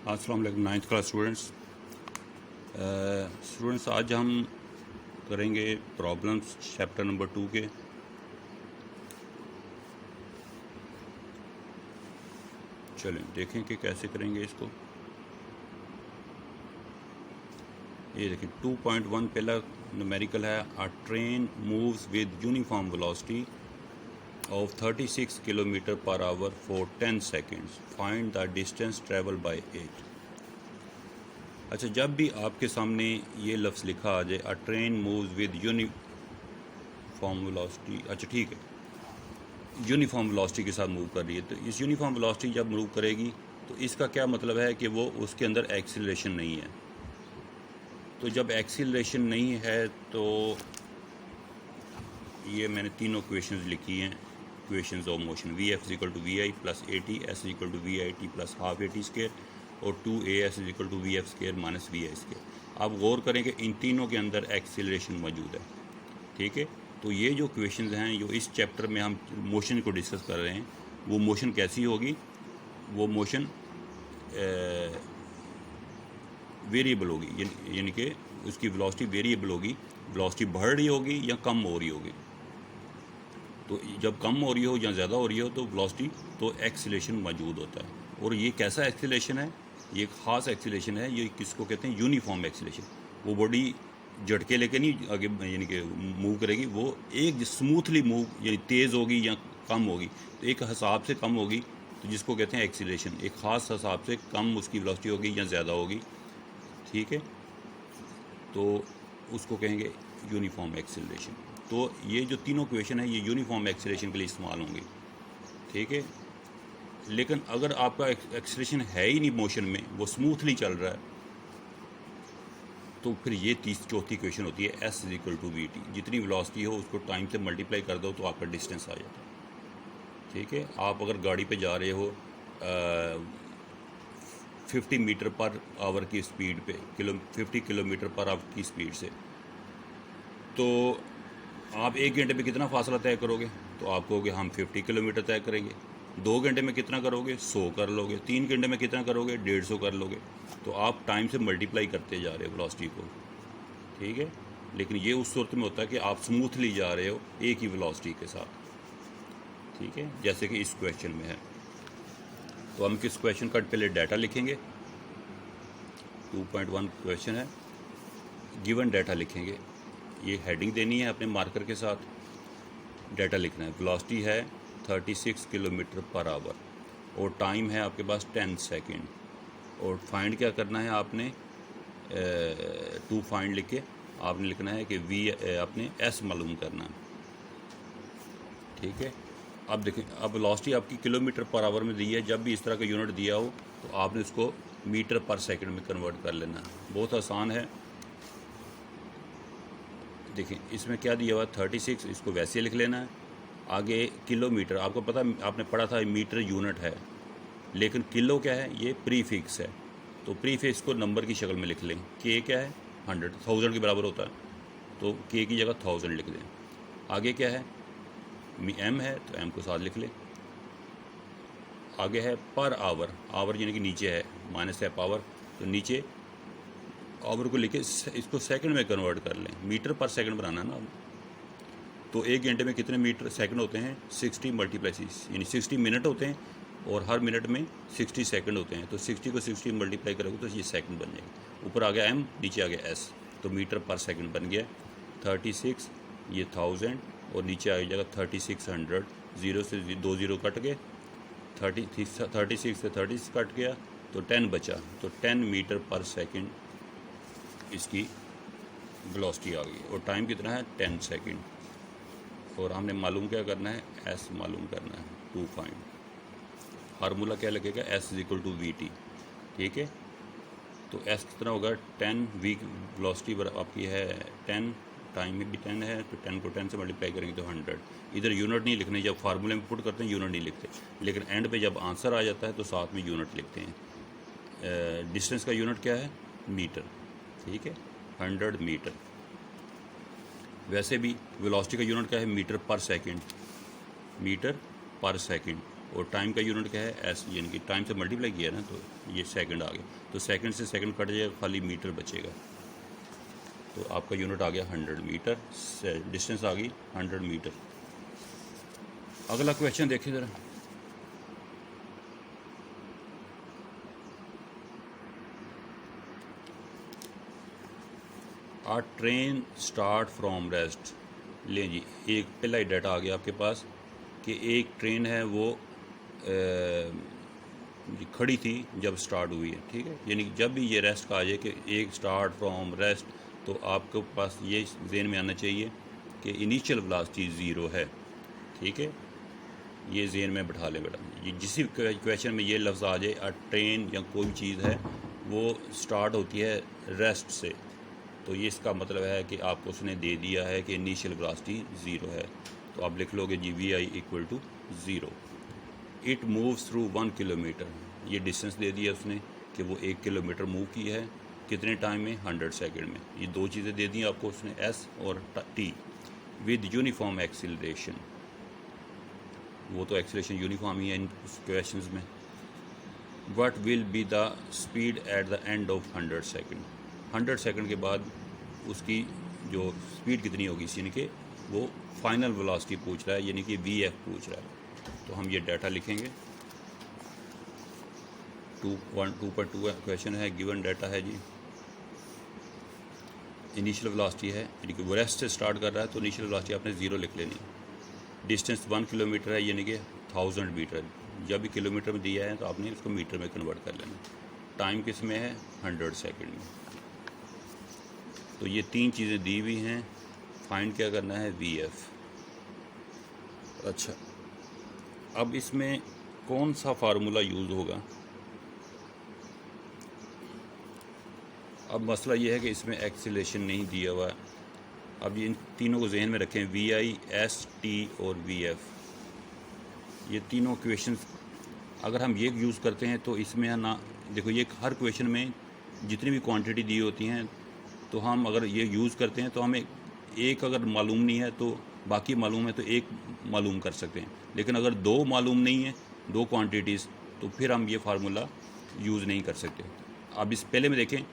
अस्सलाम वालेकुम 9th class students आज हम करेंगे प्रॉब्लम्स चैप्टर नंबर 2 के। चलें देखें कि कैसे करेंगे इसको। ये देखें 2.1 पहला न्यूमेरिकल है। अ train moves with uniform velocity of 36 kilometre per hour for 10 seconds. Find the distance travel by it. अच्छा, जब भी आपके सामने ये लफ्ज़ लिखा आ जाए अ train moves with uniform velocity, अच्छा ठीक है, यूनिफॉर्म वेलोसिटी के साथ मूव कर रही है, तो इस यूनिफॉर्म वेलोसिटी जब मूव करेगी तो इसका क्या मतलब है कि वो उसके अंदर एक्सीलरेशन नहीं है। तो जब एक्सीलरेशन नहीं है तो ये मैंने तीनों इक्वेशंस लिखी हैं, equations of motion. V f is equal to v i plus a t, s is equal to v i t plus half a t square, और 2as is equal to v f square minus v i square. आप गौर करें कि इन तीनों के अंदर acceleration मौजूद है, ठीक है। तो ये जो क्वेश्चंस हैं जो इस चैप्टर में हम मोशन को डिस्कस कर रहे हैं, वो मोशन कैसी होगी, वो मोशन वेरिएबल होगी, यानी कि उसकी वेलोसिटी वेरिएबल होगी। वेलोसिटी बढ़ रही होगी या कम हो रही होगी। तो जब कम हो रही हो या ज़्यादा हो रही हो तो वेलोसिटी, तो एक्सीलरेशन मौजूद होता है। और ये कैसा एक्सीलरेशन है, ये ख़ास एक्सीलरेशन है। ये किसको कहते हैं, यूनिफॉर्म एक्सीलरेशन। वो बॉडी झटके लेके नहीं आगे यानी कि मूव करेगी, वो एक स्मूथली मूव, यानी तेज़ होगी या कम होगी, तो एक हिसाब से कम होगी, तो जिसको कहते हैं एक्सीलरेशन। एक ख़ास हिसाब से कम उसकी वेलोसिटी होगी या ज़्यादा होगी, ठीक है, तो उसको कहेंगे यूनिफॉर्म एक्सीलरेशन। तो ये जो तीनों क्वेश्चन है ये यूनिफॉर्म एक्सीलरेशन के लिए इस्तेमाल होंगे, ठीक है। लेकिन अगर आपका एक्सीलरेशन है ही नहीं मोशन में, वो स्मूथली चल रहा है, तो फिर ये चौथी क्वेश्चन होती है s is equal to v t. जितनी वेलोसिटी हो उसको टाइम से मल्टीप्लाई कर दो तो आपका डिस्टेंस आ जाता है, ठीक है। आप अगर गाड़ी पे जा रहे हो 50 मीटर पर आवर की स्पीड पे, 50 किलोमीटर पर आवर की स्पीड से, तो आप 1 घंटे में कितना फासला तय करोगे, तो आप कहोगे हम 50 किलोमीटर तय करेंगे। 2 घंटे में कितना करोगे, 100 कर लोगे। 3 घंटे में कितना करोगे, 150 कर लोगे। तो आप टाइम से मल्टीप्लाई करते जा रहे हो वेलोसिटी को, ठीक है। लेकिन ये उस सूरत में होता है कि आप स्मूथली जा रहे हो एक ही वेलोसिटी के साथ, ठीक है, जैसे कि इस क्वेश्चन में है। तो हम किस क्वेश्चन का पहले डाटा लिखेंगे। 2.1 क्वेश्चन है, गिवन डाटा लिखेंगे। ये हेडिंग देनी है अपने मार्कर के साथ, डाटा लिखना है। वेलोसिटी है 36 किलोमीटर पर आवर और टाइम है आपके पास 10 सेकेंड। और फाइंड क्या करना है आपने, टू फाइंड लिख के आपने लिखना है कि वी आपने एस मालूम करना है, ठीक है। अब देखें, अब वेलोसिटी आपकी किलोमीटर पर आवर में दी है। जब भी इस तरह का यूनिट दिया हो तो आपने उसको मीटर पर सेकंड में कन्वर्ट कर लेना है। बहुत आसान है। देखें इसमें क्या दिया हुआ, 36, इसको वैसे लिख लेना है। आगे किलोमीटर, आपको पता, आपने पढ़ा था मीटर यूनिट है, लेकिन किलो क्या है, ये प्रीफिक्स है। तो प्रीफिक्स को नंबर की शक्ल में लिख लें। के क्या है, 100, 1000 के बराबर होता है, तो के की जगह 1000 लिख दें। आगे क्या है, एम है तो एम को साथ लिख लें। आगे है पर आवर, आवर यानी कि नीचे है, माइनस है पावर, तो नीचे आवर को लिखे इसको सेकंड में कन्वर्ट कर लें। मीटर पर सेकंड बनाना है ना। तो 1 घंटे में कितने मीटर सेकंड होते हैं, 60 मल्टीप्लाई 6, यानी 60 मिनट होते हैं, और हर मिनट में 60 सेकंड होते हैं। तो 60 को 60 मल्टीप्लाई करोगे तो ये सेकंड बन जाएगा। ऊपर आ गया एम, नीचे आ गया एस, तो मीटर पर सेकंड बन गया। 36 ये 1000 और नीचे आ जाएगा 3600। 0 से 2 0 कट गए, 36 से 30 कट गया तो 10 बचा, तो 10 मीटर पर सेकंड इसकी वेलोसिटी आ गई। और टाइम कितना है, 10 सेकंड। और हमने मालूम क्या करना है, एस मालूम करना है, टू फाइंड। फार्मूला क्या लगेगा, s is equal to v t, ठीक है। तो एस कितना होगा, 10, वी वेलोसिटी आपकी है 10, टाइम में भी 10 है, तो 10 को 10 से मल्टीप्लाई करेंगे तो 100। इधर यूनिट नहीं लिखने, जब फार्मूले में पुट करते हैं यूनिट नहीं लिखते, लेकिन एंड पे जब आंसर आ जाता है तो साथ में यूनिट लिखते हैं। डिस्टेंस का यूनिट क्या है, मीटर, ठीक है, 100 मीटर। वैसे भी वेलोसिटी का यूनिट क्या है, मीटर पर सेकंड, मीटर पर सेकंड। और टाइम का यूनिट क्या है एस, यानी कि टाइम से मल्टीप्लाई किया ना तो ये सेकंड आ गया, तो सेकंड से सेकंड कट जाएगा, खाली मीटर बचेगा। तो आपका यूनिट आ गया 100 मीटर, डिस्टेंस आ गई 100 मीटर। अगला क्वेश्चन देखिए ज़रा। आ ट्रेन स्टार्ट फ्रॉम रेस्ट। लें जी, एक पहला ही डाटा आ गया आपके पास कि एक ट्रेन है वो खड़ी थी जब स्टार्ट हुई है, ठीक है। यानी कि जब भी ये रेस्ट का आ जाए कि एक स्टार्ट फ्रॉम रेस्ट, तो आपके पास ये ज़हन में आना चाहिए कि इनिशियल वेलोसिटी 0 है, ठीक है। ये ज़हन में बैठा लें बेटा, ये जिस क्वेश्चन में ये लफ्ज़ आ जाए, ट्रेन या कोई चीज़ है वो स्टार्ट होती है रेस्ट से, तो ये इसका मतलब है कि आपको उसने दे दिया है कि इनिशियल वेलोसिटी 0 है। तो आप लिख लोगे जी v i equal to 0। It moves through 1 kilometre, ये डिस्टेंस दे दिया उसने कि वो 1 किलोमीटर मूव की है, कितने टाइम में, 100 सेकंड में। ये दो चीज़ें दे दी आपको उसने, एस और टी, विद यूनिफॉर्म एक्सीलरेशन। वो तो एक्सीलरेशन यूनिफॉर्म ही है इन क्वेश्चंस में। What will be the speed at the end of 100 second, 100 second के बाद उसकी जो स्पीड कितनी होगी, यानी कि वो फाइनल वेलोसिटी पूछ रहा है, यानी कि वी एफ पूछ रहा है। तो हम ये डाटा लिखेंगे। 2.2 क्वेश्चन है, गिवन डाटा है जी। इनिशियल वेलोसिटी है, यानी कि वो रेस्ट से स्टार्ट कर रहा है, तो इनिशियल वेलोसिटी आपने 0 लिख लेनी। डिस्टेंस 1 किलोमीटर है, यानी कि 1000 मीटर। जब भी किलोमीटर में दिया है तो आपने उसको मीटर में कन्वर्ट कर लेना। टाइम किस में है, 100 सेकंड में। तो ये तीन चीज़ें दी हुई हैं, फाइंड क्या करना है, वी एफ। अच्छा, अब इसमें कौन सा फार्मूला यूज़ होगा। अब मसला ये है कि इसमें एक्सीलरेशन नहीं दिया हुआ है। अब इन तीनों को जहन में रखें, वी आई, एस, टी और वी एफ। ये तीनों क्वेश्चंस अगर हम ये यूज़ करते हैं तो इसमें है ना, देखो ये हर क्वेश्चन में जितनी भी क्वांटिटी दी होती हैं, तो हम अगर ये यूज़ करते हैं तो हमें एक अगर मालूम नहीं है तो बाकी मालूम है, तो एक मालूम कर सकते हैं। लेकिन अगर दो मालूम नहीं है, दो क्वांटिटीज़, तो फिर हम ये फार्मूला यूज़ नहीं कर सकते। अब इस पहले में देखें,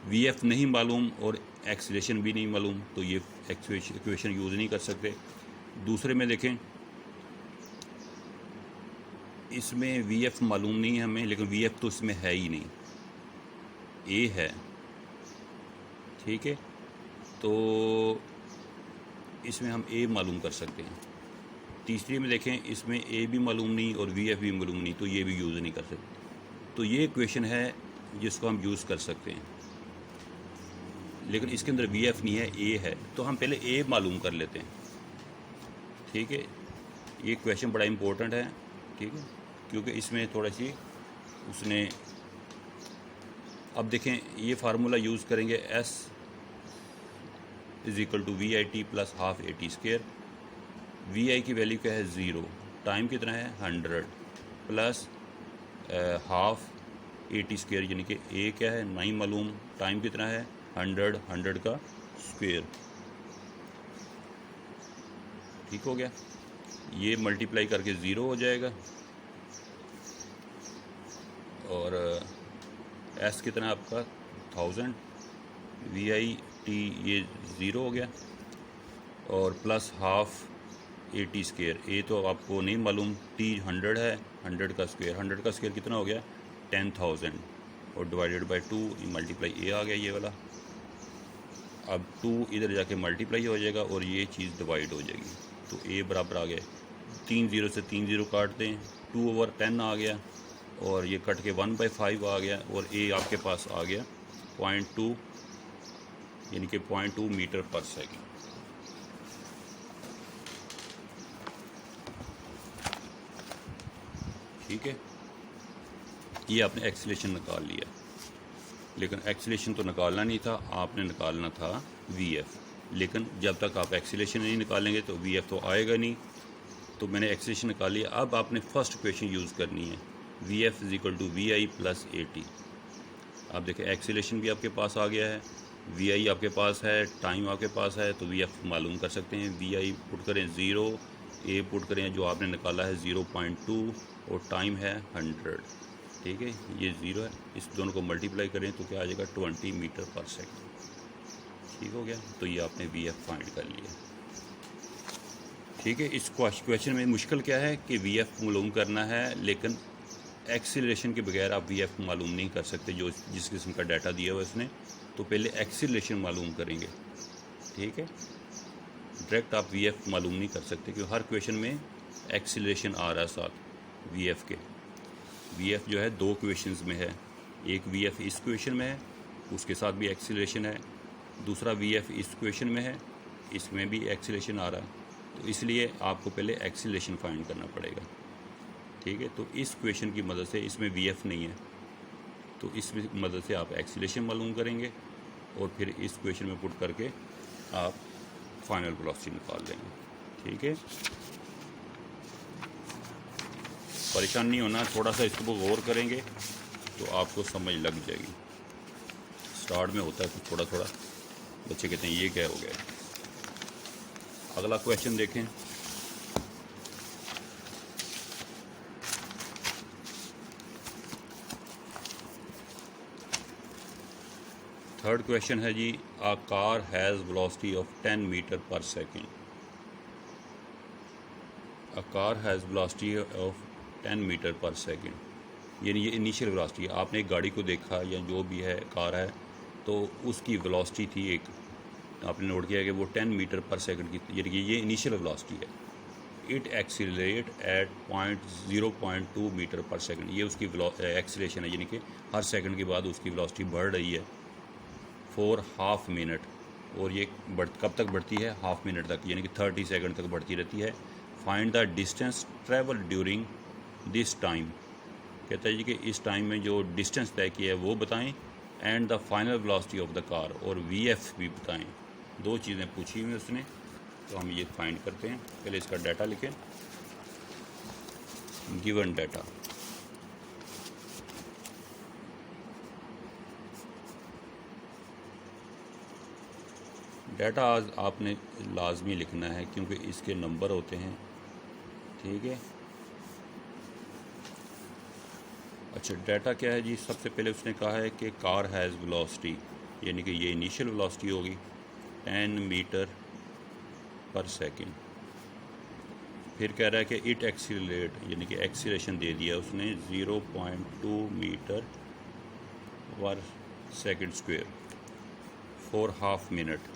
वी एफ नहीं मालूम और एक्सीलरेशन भी नहीं मालूम, तो ये इक्वेशन यूज़ नहीं कर सकते। दूसरे में देखें, इसमें वी एफ मालूम नहीं है हमें, लेकिन वी एफ तो इसमें है ही नहीं, ए है, ठीक है। तो इसमें हम ए मालूम कर सकते हैं। तीसरी में देखें, इसमें ए भी मालूम नहीं और वी एफ भी मालूम नहीं, तो ये भी यूज़ नहीं कर सकते। तो ये क्वेश्चन है जिसको हम यूज़ कर सकते हैं, लेकिन इसके अंदर वी एफ नहीं है, ए है। तो हम पहले ए मालूम कर लेते हैं, ठीक है। ये क्वेश्चन बड़ा इम्पोर्टेंट है, ठीक है, क्योंकि इसमें थोड़ा सी उसने, अब देखें ये फार्मूला यूज़ करेंगे, s is equal to v i t plus half a t square. V i की वैल्यू क्या है, 0, टाइम कितना है 100 plus half a t square, यानी कि ए क्या है नहीं मालूम, टाइम कितना है 100, 100 का स्क्वायर, ठीक हो गया। ये मल्टीप्लाई करके 0 हो जाएगा, और एस कितना है आपका 1000, वी आई टी ये 0 हो गया, और plus half a t square. A तो आपको नहीं मालूम, टी 100 है, 100 का स्क्वायर, 100 का स्क्वायर कितना हो गया 10,000, और डिवाइडेड बाय 2, मल्टीप्लाई ए आ गया ये वाला। अब 2 इधर जाके मल्टीप्लाई हो जाएगा और ये चीज़ डिवाइड हो जाएगी, तो ए बराबर आ गया 3 0 से 3 0 काट दें, 2/10 आ गया, और ये कट के 1/5 आ गया, और ए आपके पास आ गया 0.2, यानी कि 0.2 मीटर पर सेकंड। ठीक है, ये आपने एक्सीलरेशन निकाल लिया, लेकिन एक्सीलरेशन तो निकालना नहीं था, आपने निकालना था वी एफ। लेकिन जब तक आप एक्सीलरेशन नहीं निकालेंगे तो वी एफ तो आएगा नहीं। तो मैंने एक्सीलरेशन निकाल लिया। अब आपने फर्स्ट इक्वेशन यूज़ करनी है, v f is equal to v i plus a t. आप देखें एक्सीलरेशन भी आपके पास आ गया है, वी आई आपके पास है, टाइम आपके पास है, तो वी एफ मालूम कर सकते हैं। वी आई पुट करें 0, ए पुट करें जो आपने निकाला है 0.2, और टाइम है 100, ठीक है, ये 0 है, इस दोनों को मल्टीप्लाई करें तो क्या आ जाएगा 20 मीटर पर सेकंड। ठीक हो गया, तो ये आपने वी एफ फाइंड कर लिया। ठीक है, इस क्वेश्चन में मुश्किल क्या है कि वी एफ मालूम करना है, लेकिन एक्सीलरेशन के बगैर आप वी एफ मालूम नहीं कर सकते। जो जिस किस्म का डाटा दिया हुआ इसने, तो पहले एक्सीलरेशन मालूम करेंगे। ठीक है, डायरेक्ट आप वी एफ मालूम नहीं कर सकते, क्योंकि हर क्वेश्चन में एक्सीलरेशन आ रहा है साथ वी एफ के। वी एफ जो है दो क्वेश्चंस में है, एक वी एफ इस क्वेश्चन में है, उसके साथ भी एक्सीलरेशन है, दूसरा वी एफ इस क्वेश्चन में है, इसमें भी एक्सीलरेशन आ रहा है, तो इसलिए आपको पहले एक्सीलरेशन फाइंड करना पड़ेगा। ठीक है, तो इस क्वेश्चन की मदद से, इसमें वी एफ नहीं है, तो इस मदद से आप एक्सीलरेशन मालूम करेंगे और फिर इस क्वेश्चन में पुट करके आप फाइनल वेलोसिटी निकाल लेंगे। ठीक है, परेशान नहीं होना, थोड़ा सा इसको गौर करेंगे तो आपको समझ लग जाएगी। स्टार्ट में होता है कुछ थोड़ा थोड़ा, बच्चे कहते हैं ये क्या हो गया। अगला क्वेश्चन देखें। थर्ड क्वेश्चन है जी, a car has velocity of 10 metre per second. A car has velocity of 10 metre per second, यानी ये इनिशियल वेलोसिटी है। आपने एक गाड़ी को देखा या जो भी है कार है, तो उसकी वेलोसिटी थी एक, आपने नोट किया कि वो 10 मीटर पर सेकंड की, यानी कि ये इनिशियल वेलोसिटी है। इट एक्सीलरेट एट 0.2 मीटर पर सेकंड, ये उसकी एक्सीलरेशन है, यानी कि हर सेकंड के बाद उसकी वेलोसिटी बढ़ रही है फॉर हाफ मिनट। और ये कब तक बढ़ती है? हाफ मिनट तक, यानी कि 30 सेकंड तक बढ़ती रहती है। Find the distance travel during this time, कहता है जी कि इस टाइम में जो डिस्टेंस तय किया है वो बताएं, and the final velocity of the car, और वी एफ भी बताएं। दो चीज़ें पूछी हुई उसने, तो हम ये फाइंड करते हैं। पहले इसका डाटा लिखें, गिवन डाटा। डाटा आज आपने लाजमी लिखना है क्योंकि इसके नंबर होते हैं। ठीक है, अच्छा डाटा क्या है जी? सबसे पहले उसने कहा है कि कार हैज़ वेलोसिटी, यानी कि ये इनिशियल वेलोसिटी होगी 10 मीटर पर सेकेंड। फिर कह रहा है कि इट एक्सीलरेट, यानी कि एक्सीलरेशन दे दिया उसने 0.2 metre per second square for half minute.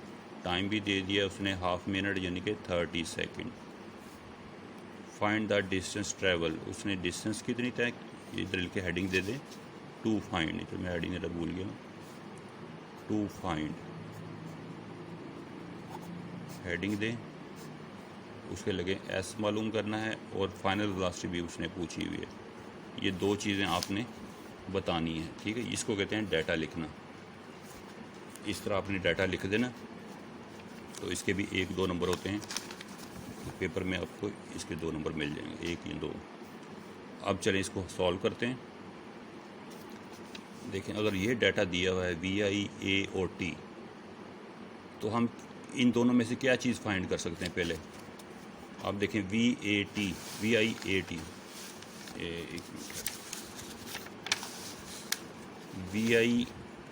Time भी दे दिया उसने हाफ मिनट, यानी कि 30 second. Find the distance travel, उसने डिस्टेंस कितनी तय, इधर लिख के हेडिंग दे दें टू फाइंड, नहीं तो मैं हेडिंग देना भूल गया। टू फाइंड हेडिंग दें, उसके लगे एस मालूम करना है, और फाइनल वेलोसिटी भी उसने पूछी हुई है। ये दो चीज़ें आपने बतानी है। ठीक है, इसको कहते हैं डाटा लिखना। इस तरह आपने डाटा लिख देना, तो इसके भी 1-2 नंबर होते हैं पेपर में, आपको इसके 2 नंबर मिल जाएंगे, 1 या 2। अब चलें इसको सॉल्व करते हैं। देखें, अगर ये डाटा दिया हुआ है वी आई ए और टी, तो हम इन दोनों में से क्या चीज़ फाइंड कर सकते हैं? पहले आप देखें v a t, v i a t, एक मिनट, वी आई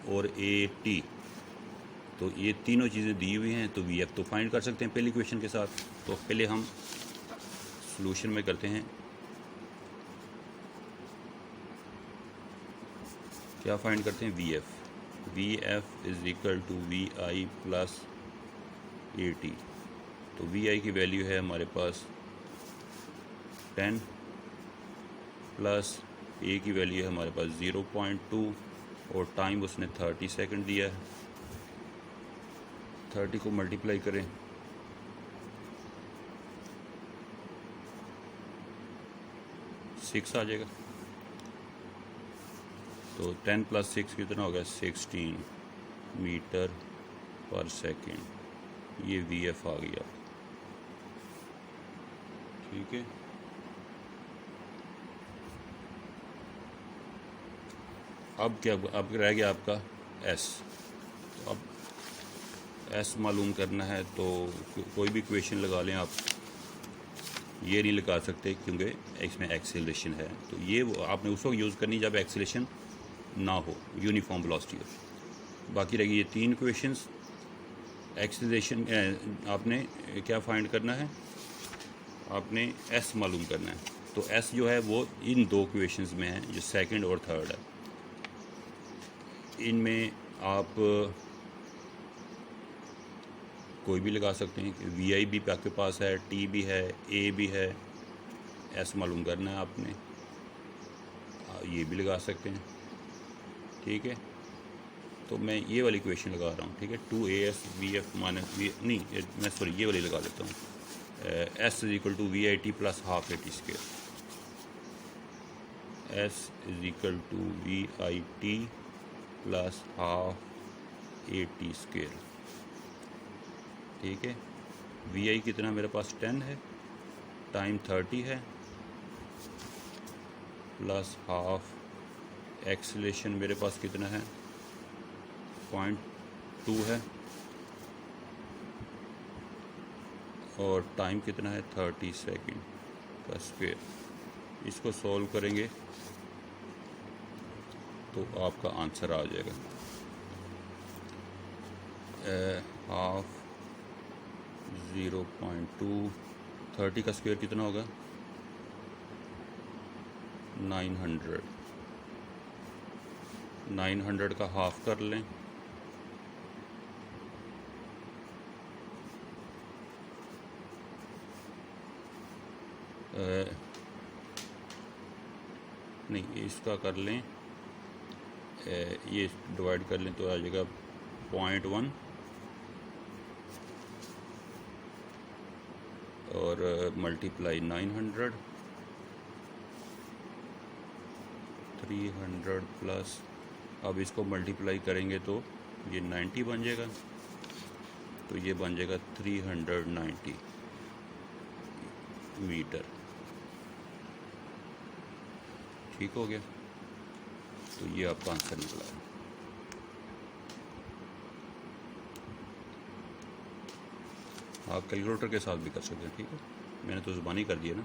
और ए टी, तो ये तीनों चीज़ें दी हुई हैं, तो वी एफ तो फाइंड कर सकते हैं पहली क्वेश्चन के साथ। तो पहले हम सॉल्यूशन में करते हैं, क्या फाइंड करते हैं? V f. V f is equal to v i plus a t. तो वी आई की वैल्यू है हमारे पास 10 प्लस ए की वैल्यू है हमारे पास 0.2, और टाइम उसने 30 सेकंड दिया है। 30 को मल्टीप्लाई करें, सिक्स आ जाएगा। तो 10 प्लस 6 कितना हो गया? 16 मीटर पर सेकेंड। ये वी एफ आ गया। ठीक है, अब क्या, अब रह गया आपका एस। तो अब एस मालूम करना है, तो कोई भी क्वेश्चन लगा लें आप। ये नहीं लगा सकते क्योंकि इसमें एक्सेलरेशन है। तो ये आपने उस वक्त यूज़ करनी जब एक्सेलरेशन ना हो, यूनिफॉर्म वेलोसिटी हो। बाकी रहेगी ये 3 इक्वेशंस। एक्सेलरेशन आपने क्या फाइंड करना है, आपने एस मालूम करना है। तो एस जो है वो इन 2 इक्वेशंस में है, जो सेकंड और थर्ड है। इनमें आप कोई भी लगा सकते हैं। वी आई भी आपके पास है, टी भी है, ए भी है। एस मालूम करना है आपने, ये भी लगा सकते हैं, ठीक है। तो मैं ये वाली इक्वेशन लगा रहा हूँ, ठीक है। 2as vf माइनस वी नहीं, मैं सॉरी ये वाली लगा लेता हूँ। S is equal to v i t plus half a t square. S is equal to v i t plus half a t square, ठीक है। वी आई कितना मेरे पास 10 है, टाइम 30 है, प्लस हाफ एक्सेलरेशन मेरे पास कितना है 0.2 है, और टाइम कितना है 30 सेकेंड का स्क्वायर। इसको सॉल्व करेंगे तो आपका आंसर आ जाएगा। हाफ 0.2, 30 का स्क्वायर कितना होगा 900। 900 का हाफ कर लें, नहीं इसका कर लें, ये डिवाइड कर लें तो आ जाएगा 0.1 और मल्टीप्लाई 900, 300 प्लस, अब इसको मल्टीप्लाई करेंगे तो ये 90 बन जाएगा, तो ये बन जाएगा 390 मीटर, ठीक हो गया। तो ये आपका आंसर निकला है। आप कैलकुलेटर के साथ भी कर सकते हैं, ठीक है। मैंने तो ज़ुबानी कर दिया ना।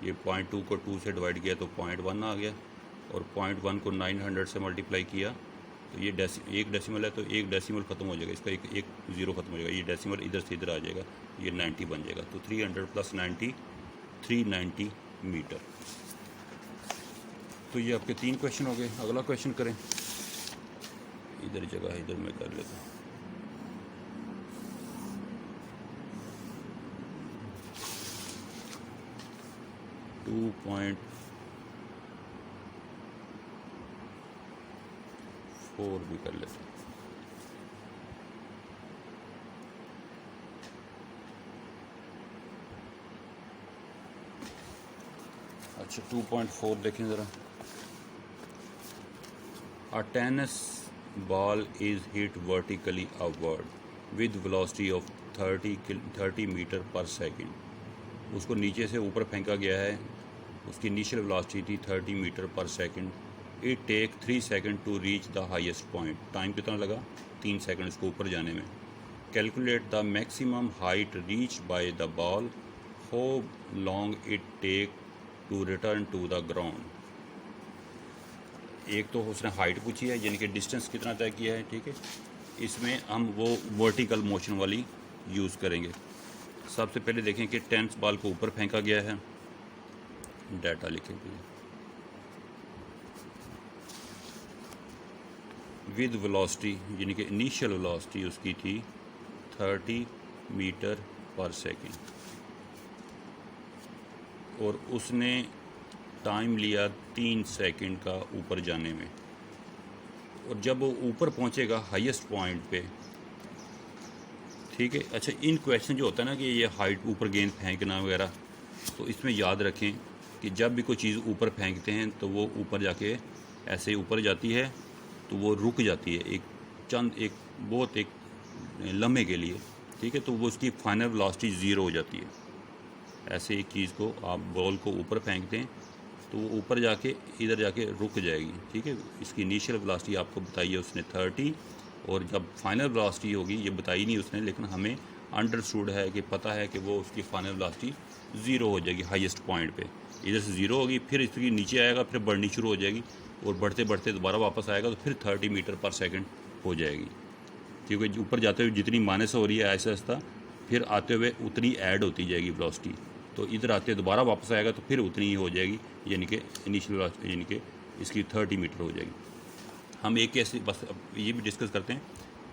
ये 0.2 को 2 से डिवाइड किया तो 0.1 आ गया, और 0.1 को 900 से मल्टीप्लाई किया तो ये एक डेसिमल है, तो एक डेसिमल ख़त्म हो जाएगा, इसका एक ज़ीरो ख़त्म हो जाएगा, ये डेसिमल इधर से इधर आ जाएगा, ये 90 बन जाएगा। तो 300 प्लस 90 390 मीटर। तो ये आपके 3 क्वेश्चन हो गए। अगला क्वेश्चन करें, इधर जगह इधर मैं कर लेता हूँ। .4 भी कर लेते हैं। अच्छा 2.4 देखें ज़रा। A tennis ball is hit vertically upward with velocity of 30 metre per second. उसको नीचे से ऊपर फेंका गया है, उसकी इनिशियल वेलोसिटी थी 30 metre per second. It take 3 second to reach the highest point. Time कितना लगा 3 सेकेंड इसको ऊपर जाने में। Calculate the maximum height reach by the ball, how long it take to return to the ground. एक तो उसने हाइट पूछी है, यानी कि डिस्टेंस कितना तय किया है, ठीक है। इसमें हम वो वर्टिकल मोशन वाली यूज़ करेंगे। सबसे पहले देखें कि टेनिस बॉल को ऊपर फेंका गया है, डाटा लिखेंगे विद वेलोसिटी, यानी कि इनिशियल वेलोसिटी उसकी थी 30 मीटर पर सेकेंड, और उसने टाइम लिया 3 सेकंड का ऊपर जाने में। और जब वो ऊपर पहुंचेगा हाईएस्ट पॉइंट पे, ठीक है। अच्छा इन क्वेश्चन जो होता है ना कि ये हाइट ऊपर गेंद फेंकना वगैरह, तो इसमें याद रखें कि जब भी कोई चीज़ ऊपर फेंकते हैं तो वो ऊपर जाके ऐसे ऊपर जाती है तो वो रुक जाती है एक बहुत लम्हे के लिए, ठीक है। तो वो उसकी फाइनल वेलोसिटी 0 हो जाती है। ऐसे एक चीज़ को आप बॉल को ऊपर फेंकते हैं तो वो ऊपर जाके इधर जाके रुक जाएगी, ठीक है। इसकी इनिशियल वेलोसिटी आपको बताई है उसने 30, और जब फाइनल वेलोसिटी होगी ये बताई नहीं उसने, लेकिन हमें अंडरस्टूड है कि पता है कि वो उसकी फाइनल वेलोसिटी ज़ीरो हो जाएगी हाईएस्ट पॉइंट पे। इधर से ज़ीरो होगी, फिर इसकी नीचे आएगा, फिर बढ़नी शुरू हो जाएगी और बढ़ते बढ़ते दोबारा वापस आएगा तो फिर 30 मीटर पर सेकंड हो जाएगी। क्योंकि ऊपर जाते हुए जितनी माइनस हो रही है आहिस्ता आहिस्ता, फिर आते हुए उतनी ऐड होती जाएगी वेलोसिटी। तो इधर आते दोबारा वापस आएगा तो फिर उतनी ही हो जाएगी, यानी कि इनिशियल यानी कि इसकी 30 मीटर हो जाएगी। हम एक केस बस अब ये भी डिस्कस करते हैं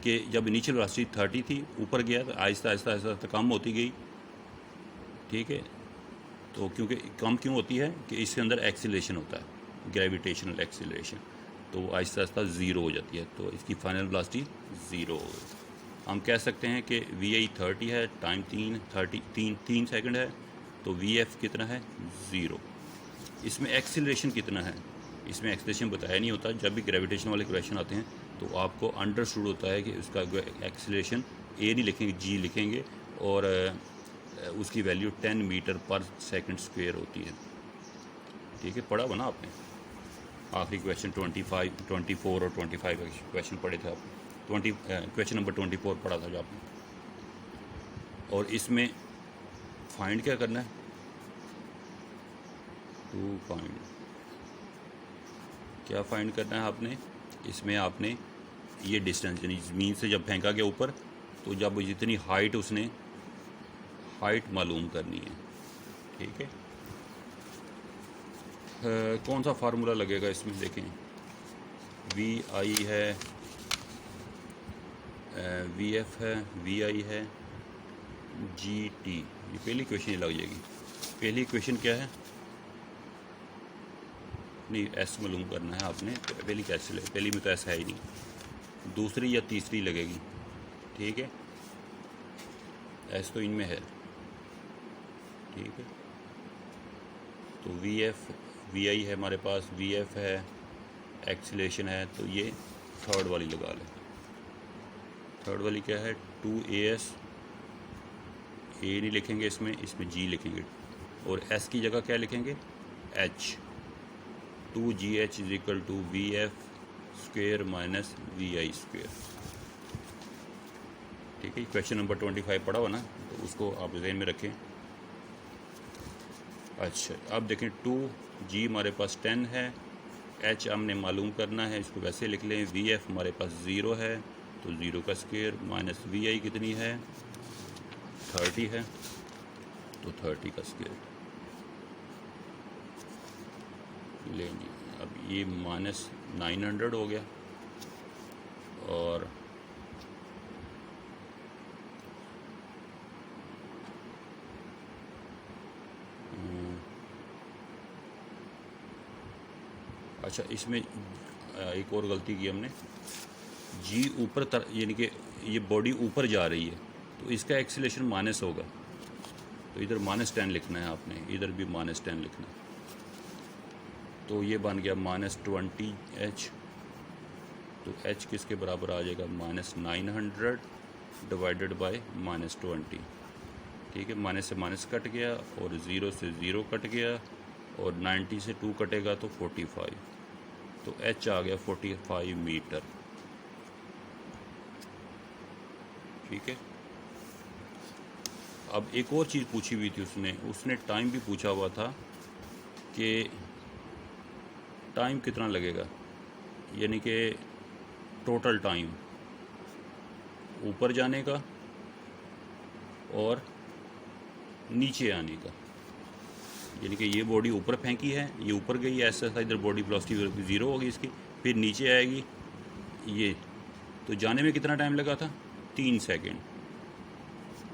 कि जब इनिशियल वेलोसिटी 30 थी, ऊपर गया तो आहिस्ता आहिस्ता आहिस्ता कम होती गई, ठीक है। तो क्योंकि कम क्यों होती है कि इसके अंदर एक्सीलरेशन होता है, ग्रेविटेशनल एक्सीलरेशन, तो वो आहिस्ता आहिस्ता ज़ीरो हो जाती है, तो इसकी फाइनल वेलोसिटी ज़ीरो हो गई। हम कह सकते हैं कि VI 30 है, टाइम 3 सेकंड है, तो VF कितना है 0। इसमें एक्सीलरेशन कितना है, इसमें एक्सीलरेशन बताया नहीं होता। जब भी ग्रेविटेशन वाले क्वेश्चन आते हैं तो आपको अंडरस्टूड होता है कि उसका एक्सीलरेशन A नहीं लिखेंगे, G लिखेंगे, और उसकी वैल्यू 10 मीटर पर सेकंड स्क्वायर होती है, ठीक है। पढ़ा बना आपने आखिरी क्वेश्चन 24 और 25 क्वेश्चन पढ़े थे आपने, क्वेश्चन नंबर 24 पढ़ा था जो आपने। और इसमें फाइंड क्या करना है, टू फाइंड, क्या फाइंड करना है आपने, इसमें आपने ये डिस्टेंस यानी ज़मीन से जब फेंका गया ऊपर, तो जब जितनी हाइट उसने हाइट मालूम करनी है, ठीक है। कौन सा फार्मूला लगेगा इसमें, देखें VI है, VF है, VI है, GT, ये पहली क्वेश्चन लग जाएगी। पहली क्वेश्चन क्या है, नहीं S मालूम करना है आपने, पहली कैसे लगे, पहली में तो S है ही नहीं, दूसरी या तीसरी लगेगी, ठीक है। S तो इनमें है, ठीक है। तो VI है हमारे पास, VF है, एक्सीलरेशन है, तो ये थर्ड वाली लगा लें। थर्ड वाली क्या है, 2AS, A नहीं लिखेंगे इसमें G लिखेंगे, और S की जगह क्या लिखेंगे, H। 2GH is equal to VF square minus VI square, ठीक है। क्वेश्चन नंबर 25 पढ़ा हुआ ना, तो उसको आप ज़हन में रखें। अच्छा, अब देखें 2G हमारे पास 10 है, H हमने मालूम करना है, इसको वैसे लिख लें। VF हमारे पास 0 है, तो 0 का स्क्वायर माइनस VI कितनी है 30 है, तो 30 का स्क्वायर लेंगे। अब ये माइनस 900 हो गया, और अच्छा, इसमें एक और गलती की हमने, G ऊपर यानी कि ये बॉडी ऊपर जा रही है, तो इसका एक्सीलरेशन माइनस होगा, तो इधर -10 लिखना है आपने, इधर भी -10 लिखना है। तो ये बन गया -20H, तो H किसके बराबर आ जाएगा, -900 डिवाइडेड बाय -20, ठीक है। माइनस से माइनस कट गया, और 0 से 0 कट गया, और 90 से 2 कटेगा तो 45, तो H आ गया 45 मीटर, ठीक है। अब एक और चीज़ पूछी हुई थी उसने टाइम भी पूछा हुआ था कि टाइम कितना लगेगा, यानी कि टोटल टाइम ऊपर जाने का और नीचे आने का, यानी कि ये बॉडी ऊपर फेंकी है, ये ऊपर गई, ऐसा था, इधर बॉडी वेलोसिटी 0 होगी इसकी, फिर नीचे आएगी ये, तो जाने में कितना टाइम लगा था 3 सेकंड।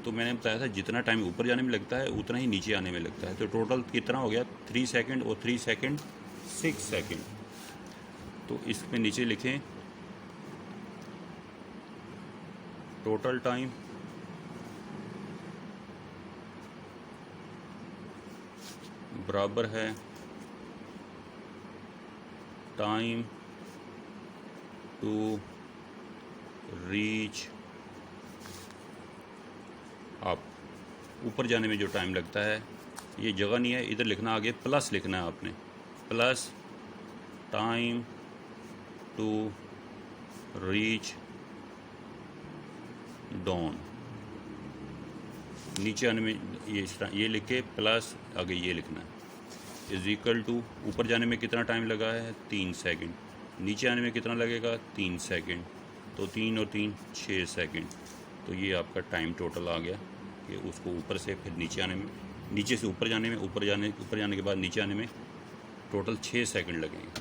तो मैंने बताया था जितना टाइम ऊपर जाने में लगता है उतना ही नीचे आने में लगता है, तो टोटल कितना हो गया 3 सेकंड, और 3 सेकंड 6 सेकंड। तो इसमें नीचे लिखें टोटल टाइम बराबर है टाइम टू रीच अप, ऊपर जाने में जो टाइम लगता है, ये जगह नहीं है, इधर लिखना, आगे प्लस लिखना है आपने, plus time to reach down, नीचे आने में ये लिख के प्लस आगे ये लिखना है इज़ इक्वल टू, ऊपर जाने में कितना टाइम लगा है 3 सेकंड, नीचे आने में कितना लगेगा 3 सेकंड, तो 3 और 3 6 सेकंड। तो ये आपका टाइम टोटल आ गया कि उसको ऊपर से फिर नीचे आने में, नीचे से ऊपर जाने में, ऊपर जाने के बाद नीचे आने में टोटल 6 सेकंड लगेंगे।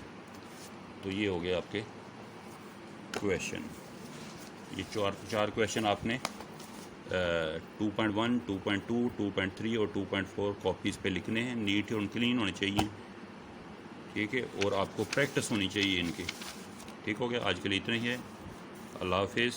तो ये हो गया आपके क्वेश्चन। ये चार क्वेश्चन आपने 2.1, 2.2, 2.3 और 2.4 कॉपीज़ पे लिखने हैं। नीट और क्लीन होने चाहिए, ठीक है, और आपको प्रैक्टिस होनी चाहिए इनकी। ठीक हो गया, आज के लिए इतना ही है। अल्लाह हाफिज़।